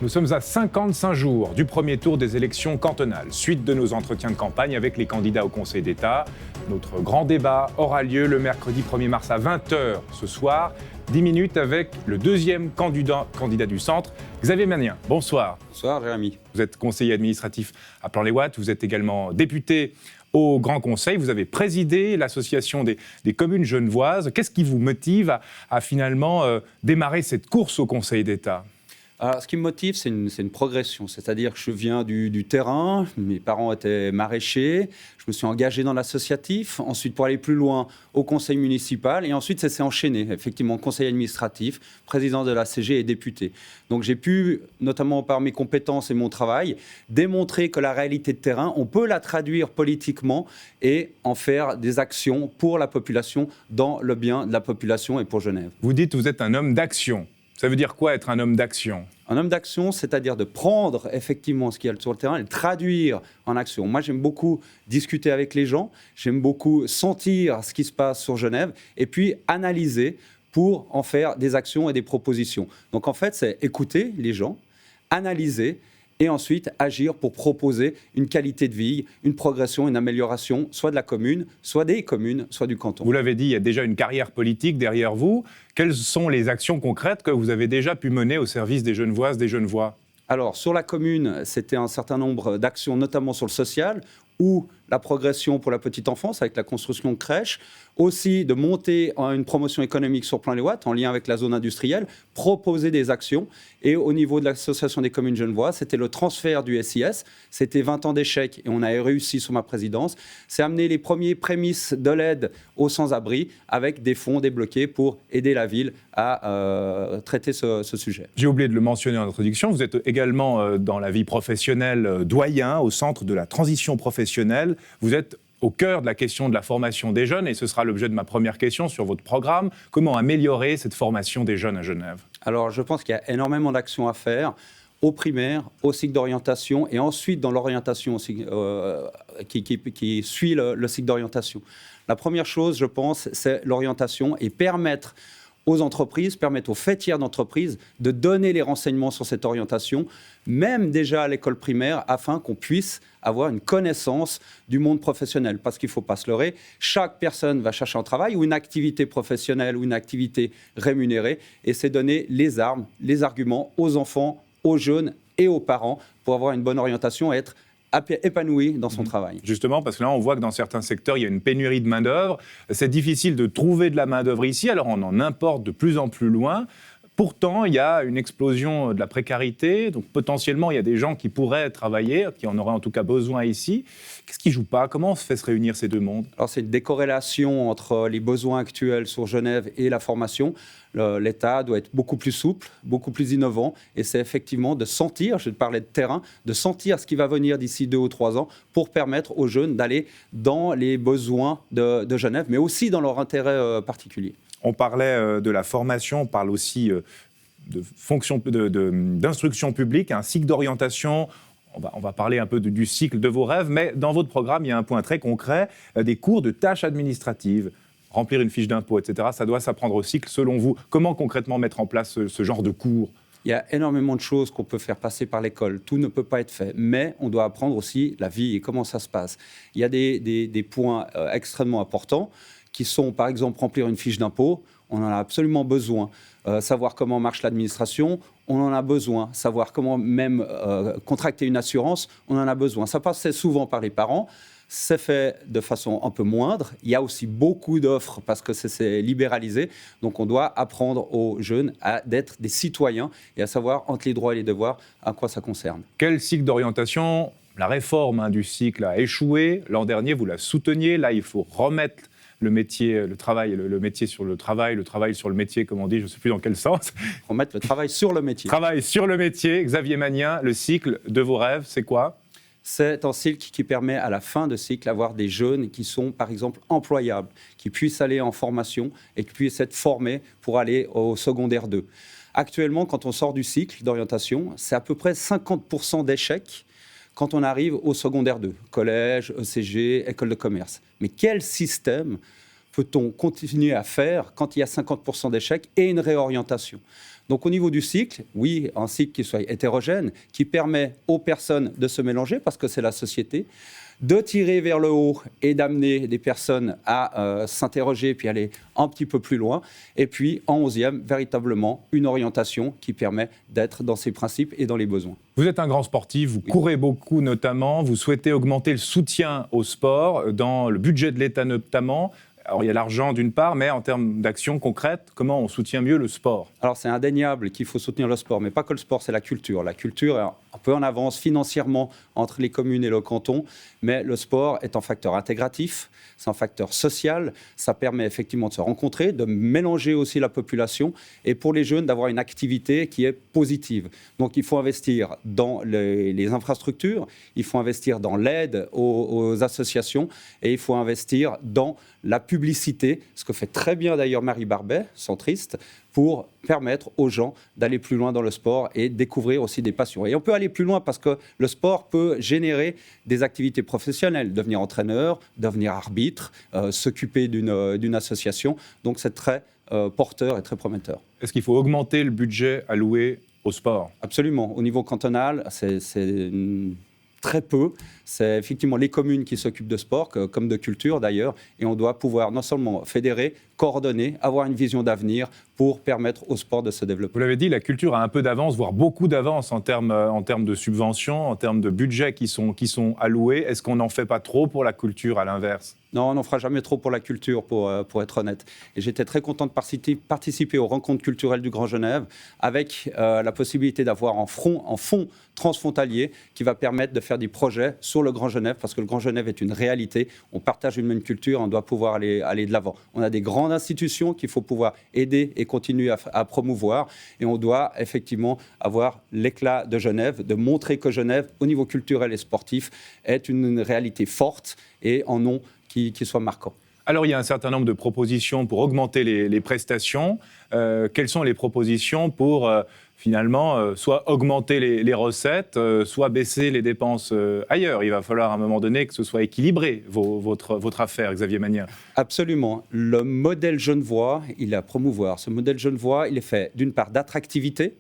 Nous sommes à 55 jours du premier tour des élections cantonales, suite de nos entretiens de campagne avec les candidats au Conseil d'État. Notre grand débat aura lieu le mercredi 1er mars à 20h ce soir. 10 minutes avec le deuxième candidat du centre, Xavier Magnien. Bonsoir. Bonsoir Jérémy. Vous êtes conseiller administratif à Plan-les-Ouates, vous êtes également député au Grand Conseil, vous avez présidé l'association des communes genevoises. Qu'est-ce qui vous motive à finalement démarrer cette course au Conseil d'État ? Alors, ce qui me motive, c'est une progression. C'est-à-dire que je viens du terrain, mes parents étaient maraîchers, je me suis engagé dans l'associatif, ensuite pour aller plus loin au conseil municipal, et ensuite ça s'est enchaîné, effectivement, conseil administratif, président de la CG et député. Donc j'ai pu, notamment par mes compétences et mon travail, démontrer que la réalité de terrain, on peut la traduire politiquement et en faire des actions pour la population, dans le bien de la population et pour Genève. Vous dites que vous êtes un homme d'action. Ça veut dire quoi être un homme d'action ? Un homme d'action, c'est-à-dire de prendre effectivement ce qu'il y a sur le terrain et le traduire en action. Moi, j'aime beaucoup discuter avec les gens, j'aime beaucoup sentir ce qui se passe sur Genève et puis analyser pour en faire des actions et des propositions. Donc en fait, c'est écouter les gens, analyser et ensuite agir pour proposer une qualité de vie, une progression, une amélioration, soit de la commune, soit des communes, soit du canton. Vous l'avez dit, il y a déjà une carrière politique derrière vous. Quelles sont les actions concrètes que vous avez déjà pu mener au service des Genevoises, des Genevois ? Alors, sur la commune, c'était un certain nombre d'actions, notamment sur le social, ou la progression pour la petite enfance avec la construction de crèches, aussi de monter une promotion économique sur Plan-les-Ouates en lien avec la zone industrielle, proposer des actions. Et au niveau de l'association des communes genevoises, c'était le transfert du SIS, c'était 20 ans d'échecs et on a réussi sous ma présidence. C'est amener les premiers prémices de l'aide aux sans-abri avec des fonds débloqués pour aider la ville à traiter ce sujet. J'ai oublié de le mentionner en introduction, vous êtes également dans la vie professionnelle doyen au centre de la transition professionnelle. Vous êtes au cœur de la question de la formation des jeunes et ce sera l'objet de ma première question sur votre programme. Comment améliorer cette formation des jeunes à Genève ? Alors, je pense qu'il y a énormément d'actions à faire au primaire, au cycle d'orientation et ensuite dans l'orientation aussi, qui suit le cycle d'orientation. La première chose, je pense, c'est l'orientation et permettre aux entreprises, permettre aux fêtières d'entreprises de donner les renseignements sur cette orientation, même déjà à l'école primaire, afin qu'on puisse avoir une connaissance du monde professionnel. Parce qu'il ne faut pas se leurrer, chaque personne va chercher un travail ou une activité professionnelle ou une activité rémunérée, et c'est donner les armes, les arguments aux enfants, aux jeunes et aux parents pour avoir une bonne orientation et être épanoui dans son travail. Justement, parce que là, on voit que dans certains secteurs, il y a une pénurie de main-d'œuvre. C'est difficile de trouver de la main-d'œuvre ici, alors on en importe de plus en plus loin. Pourtant, il y a une explosion de la précarité, donc potentiellement, il y a des gens qui pourraient travailler, qui en auraient en tout cas besoin ici. Qu'est-ce qui ne joue pas ? Comment on se fait se réunir ces deux mondes ? Alors, c'est une décorrélation entre les besoins actuels sur Genève et la formation. L'État doit être beaucoup plus souple, beaucoup plus innovant, et c'est effectivement de sentir, je parlais de terrain, de sentir ce qui va venir d'ici 2 ou 3 ans pour permettre aux jeunes d'aller dans les besoins de Genève, mais aussi dans leur intérêt particulier. On parlait de la formation, on parle aussi d'instruction publique, un cycle d'orientation. On va parler un peu du cycle de vos rêves, mais dans votre programme, il y a un point très concret, des cours de tâches administratives, remplir une fiche d'impôt, etc. Ça doit s'apprendre au cycle, selon vous. Comment concrètement mettre en place ce genre de cours ? Il y a énormément de choses qu'on peut faire passer par l'école. Tout ne peut pas être fait, mais on doit apprendre aussi la vie et comment ça se passe. Il y a des points extrêmement importants qui sont, par exemple, remplir une fiche d'impôt. On en a absolument besoin. Savoir comment marche l'administration, on en a besoin. Savoir comment même contracter une assurance, on en a besoin. Ça passe souvent par les parents. C'est fait de façon un peu moindre. Il y a aussi beaucoup d'offres parce que c'est libéralisé. Donc, on doit apprendre aux jeunes d'être des citoyens et à savoir, entre les droits et les devoirs, à quoi ça concerne. Quel cycle d'orientation ? La réforme du cycle a échoué. L'an dernier, vous la souteniez. Là, il faut remettre le métier, le travail, le métier sur le travail sur le métier, comme on dit, je ne sais plus dans quel sens. Remettre le travail sur le métier. Travail sur le métier. Xavier Magnien, le cycle de vos rêves, c'est quoi ? C'est un cycle qui permet à la fin de cycle d'avoir des jeunes qui sont par exemple employables, qui puissent aller en formation et qui puissent être formés pour aller au secondaire 2. Actuellement, quand on sort du cycle d'orientation, c'est à peu près 50% d'échecs quand on arrive au secondaire 2, collège, ECG, école de commerce. Mais quel système peut-on continuer à faire quand il y a 50% d'échecs et une réorientation ? Donc au niveau du cycle, oui, un cycle qui soit hétérogène, qui permet aux personnes de se mélanger, parce que c'est la société, de tirer vers le haut et d'amener des personnes à s'interroger puis aller un petit peu plus loin. Et puis, en 11e, véritablement, une orientation qui permet d'être dans ses principes et dans les besoins. Vous êtes un grand sportif, vous courez beaucoup notamment, vous souhaitez augmenter le soutien au sport, dans le budget de l'État notamment. Alors, il y a l'argent d'une part, mais en termes d'actions concrètes, comment on soutient mieux le sport ? Alors, c'est indéniable qu'il faut soutenir le sport, mais pas que le sport, c'est la culture. La culture est un peu en avance financièrement entre les communes et le canton, mais le sport est un facteur intégratif, c'est un facteur social, ça permet effectivement de se rencontrer, de mélanger aussi la population, et pour les jeunes, d'avoir une activité qui est positive. Donc, il faut investir dans les infrastructures, il faut investir dans l'aide aux associations, et il faut investir dans la publicité, ce que fait très bien d'ailleurs Marie Barbet, centriste, pour permettre aux gens d'aller plus loin dans le sport et découvrir aussi des passions. Et on peut aller plus loin parce que le sport peut générer des activités professionnelles, devenir entraîneur, devenir arbitre, s'occuper d'une association. Donc c'est très porteur et très prometteur. Est-ce qu'il faut augmenter le budget alloué au sport ? Absolument. Au niveau cantonal, c'est très peu. C'est effectivement les communes qui s'occupent de sport, comme de culture d'ailleurs, et on doit pouvoir non seulement fédérer, coordonner, avoir une vision d'avenir pour permettre au sport de se développer. Vous l'avez dit, la culture a un peu d'avance, voire beaucoup d'avance en termes de subventions, en termes de budgets qui sont alloués. Est-ce qu'on n'en fait pas trop pour la culture, à l'inverse ? Non, on n'en fera jamais trop pour la culture, pour être honnête. Et j'étais très content de participer aux rencontres culturelles du Grand Genève, avec la possibilité d'avoir en fonds transfrontalier qui va permettre de faire des projets sur le Grand Genève, parce que le Grand Genève est une réalité. On partage une même culture, on doit pouvoir aller de l'avant. On a des grandes institutions qu'il faut pouvoir aider et continuer à promouvoir. Et on doit effectivement avoir l'éclat de Genève, de montrer que Genève, au niveau culturel et sportif, est une réalité forte et en nom qui soit marquant. Alors, il y a un certain nombre de propositions pour augmenter les prestations. Quelles sont les propositions pour, finalement, soit augmenter les recettes, soit baisser les dépenses ailleurs ? Il va falloir, à un moment donné, que ce soit équilibré, votre affaire, Xavier Magnien. Absolument. Le modèle genevois, il est à promouvoir. Ce modèle genevois, il est fait, d'une part, d'attractivité.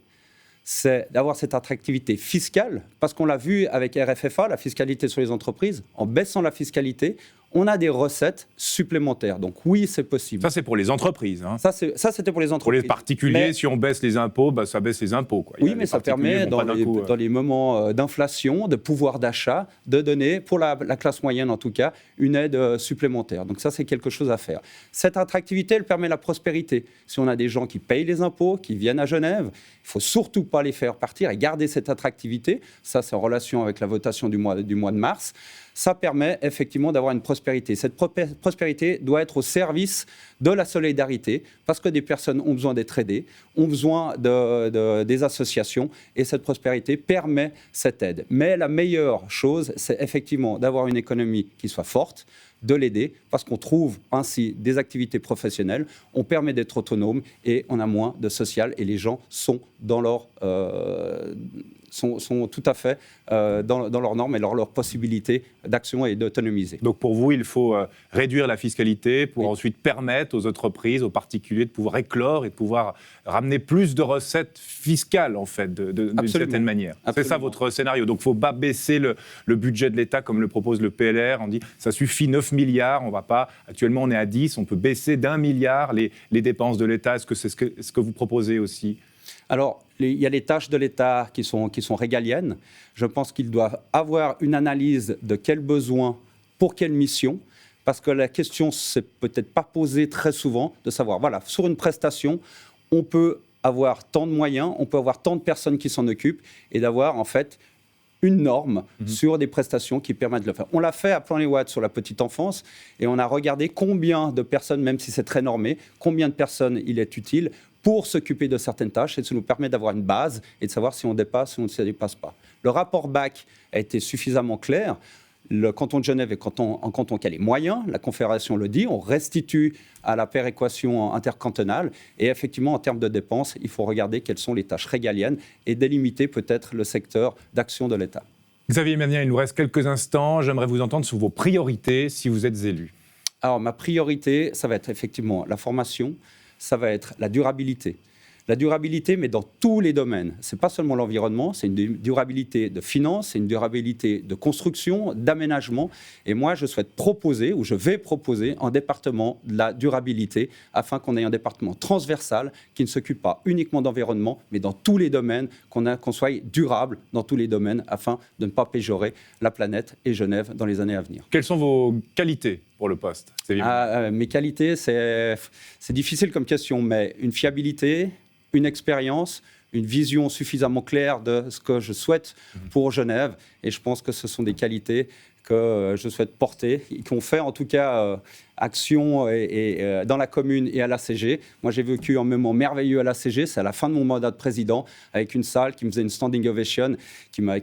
C'est d'avoir cette attractivité fiscale, parce qu'on l'a vu avec RFFA, la fiscalité sur les entreprises, en baissant la fiscalité, on a des recettes supplémentaires. Donc oui, c'est possible. Ça, c'est pour les entreprises. Hein. Ça, c'était pour les entreprises. Pour les particuliers, si on baisse les impôts, ça baisse les impôts. Quoi. Oui, mais ça permet, dans les moments d'inflation, de pouvoir d'achat, de donner, pour la classe moyenne en tout cas, une aide supplémentaire. Donc ça, c'est quelque chose à faire. Cette attractivité, elle permet la prospérité. Si on a des gens qui payent les impôts, qui viennent à Genève, il ne faut surtout pas les faire partir et garder cette attractivité. Ça, c'est en relation avec la votation du mois de mars. Ça permet effectivement d'avoir une prospérité. Cette prospérité doit être au service de la solidarité, parce que des personnes ont besoin d'être aidées, ont besoin des associations, et cette prospérité permet cette aide. Mais la meilleure chose, c'est effectivement d'avoir une économie qui soit forte, de l'aider, parce qu'on trouve ainsi des activités professionnelles, on permet d'être autonome et on a moins de social, et les gens sont dans leur... sont tout à fait dans leurs normes et leurs possibilités d'action et d'autonomiser. Donc pour vous, il faut réduire la fiscalité pour ensuite permettre aux entreprises, aux particuliers de pouvoir éclore et de pouvoir ramener plus de recettes fiscales, en fait, d'une certaine manière. Absolument. C'est ça votre scénario. Donc il ne faut pas baisser le budget de l'État comme le propose le PLR. On dit ça suffit 9 milliards, on va pas... Actuellement, on est à 10, on peut baisser d'1 milliard les dépenses de l'État. Est-ce que c'est ce que vous proposez aussi ? Alors, il y a les tâches de l'État qui sont régaliennes. Je pense qu'il doit avoir une analyse de quels besoins, pour quelle mission, parce que la question ne s'est peut-être pas posée très souvent, de savoir, voilà, sur une prestation, on peut avoir tant de moyens, on peut avoir tant de personnes qui s'en occupent, et d'avoir en fait une norme sur des prestations qui permettent de le faire. On l'a fait à Plan-les-Ouates sur la petite enfance, et on a regardé combien de personnes, même si c'est très normé, combien de personnes il est utile pour s'occuper de certaines tâches, et ça nous permet d'avoir une base et de savoir si on dépasse ou on ne se dépasse pas. Le rapport BAC a été suffisamment clair. Le canton de Genève est un canton qui a les moyens, la Confédération le dit, on restitue à la péréquation intercantonale, et effectivement, en termes de dépenses, il faut regarder quelles sont les tâches régaliennes et délimiter peut-être le secteur d'action de l'État. Xavier Magnien, il nous reste quelques instants. J'aimerais vous entendre sur vos priorités si vous êtes élu. Alors, ma priorité, ça va être effectivement la formation, ça va être la durabilité. La durabilité, mais dans tous les domaines. Ce n'est pas seulement l'environnement, c'est une durabilité de finance, c'est une durabilité de construction, d'aménagement. Et moi, je souhaite proposer, ou je vais proposer, un département de la durabilité, afin qu'on ait un département transversal qui ne s'occupe pas uniquement d'environnement, mais dans tous les domaines, qu'on soit durable dans tous les domaines, afin de ne pas péjorer la planète et Genève dans les années à venir. Quelles sont vos qualités pour le poste? Mes qualités, c'est difficile comme question, mais une fiabilité, une expérience, une vision suffisamment claire de ce que je souhaite pour Genève. Et je pense que ce sont des qualités que je souhaite porter, qui ont fait en tout cas action dans la commune et à l'ACG. Moi, j'ai vécu un moment merveilleux à l'ACG, c'est à la fin de mon mandat de président, avec une salle qui me faisait une standing ovation,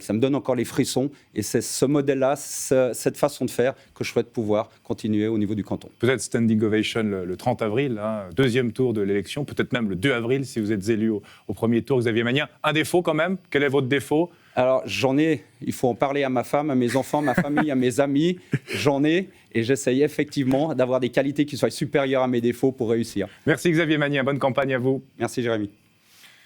ça me donne encore les frissons. Et c'est ce modèle-là, cette façon de faire que je souhaite pouvoir continuer au niveau du canton. Peut-être standing ovation le 30 avril, hein, deuxième tour de l'élection, peut-être même le 2 avril si vous êtes élu au premier tour, Xavier Magnien. Un défaut quand même, quel est votre défaut? Alors, j'en ai, il faut en parler à ma femme, à mes enfants, ma famille, à mes amis. J'en ai, et j'essaye effectivement d'avoir des qualités qui soient supérieures à mes défauts pour réussir. Merci Xavier Magnien, bonne campagne à vous. Merci Jérémy.